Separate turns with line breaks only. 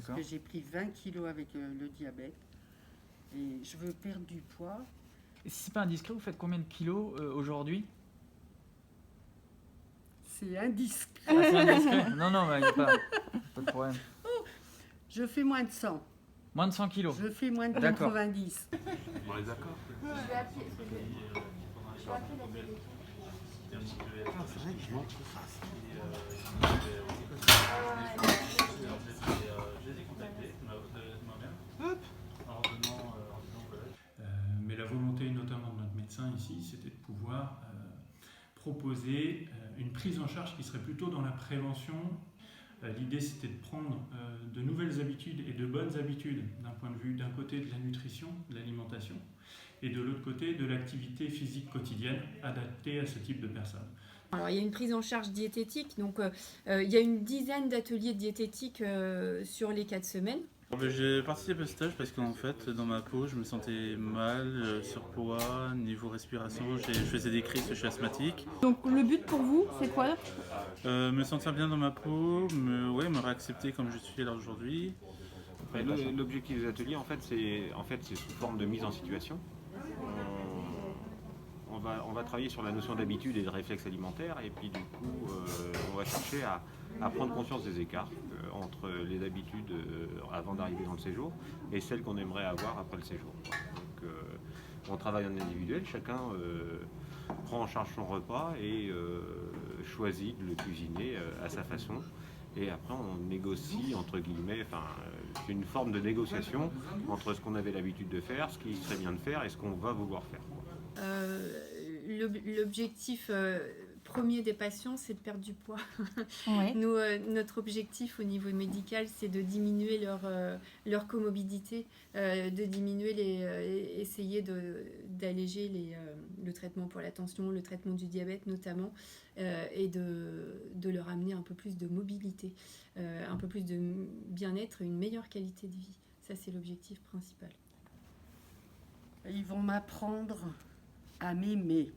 parce que j'ai pris 20 kilos avec le diabète et je veux perdre du poids.
Et si c'est pas indiscret, vous faites combien de kilos aujourd'hui?
C'est indiscret.
Ah, c'est indiscret? Non, non, il n'y a pas de problème.
Je fais moins de 100.
Moins de 100 kilos?
Je fais moins de
D'accord.
90.
On est d'accord.
Je vais appeler la télé.
C'est vrai que je montre ça.
Mais la volonté notamment de notre médecin ici, c'était de pouvoir proposer une prise en charge qui serait plutôt dans la prévention. L'idée, c'était de prendre de nouvelles habitudes et de bonnes habitudes d'un point de vue, d'un côté, de la nutrition, de l'alimentation, et de l'autre côté, de l'activité physique quotidienne adaptée à ce type de personnes.
Alors, il y a une prise en charge diététique, donc il y a une dizaine d'ateliers diététiques sur les 4 semaines.
J'ai participé à ce stage parce qu'en fait, dans ma peau, je me sentais mal, surpoids, niveau respiration, je faisais des crises, je suis asthmatique.
Donc le but pour vous, c'est quoi?
Me sentir bien dans ma peau, me réaccepter comme je suis là aujourd'hui.
L'objectif des ateliers, c'est sous forme de mise en situation. On va travailler sur la notion d'habitude et de réflexe alimentaire, et puis du coup, on va chercher à prendre conscience des écarts entre les habitudes avant d'arriver dans le séjour et celles qu'on aimerait avoir après le séjour. Donc, on travaille en individuel, chacun prend en charge son repas et choisit de le cuisiner à sa façon. Et après, on négocie, entre guillemets, c'est une forme de négociation entre ce qu'on avait l'habitude de faire, ce qui serait bien de faire et ce qu'on va vouloir faire.
L'objectif premier des patients, c'est de perdre du poids.
Ouais.
Nous, notre objectif au niveau médical, c'est de diminuer leur comorbidité, essayer d'alléger le traitement pour la tension, le traitement du diabète notamment, et de leur amener un peu plus de mobilité, un peu plus de bien-être et une meilleure qualité de vie. Ça, c'est l'objectif principal.
Ils vont m'apprendre à m'aimer.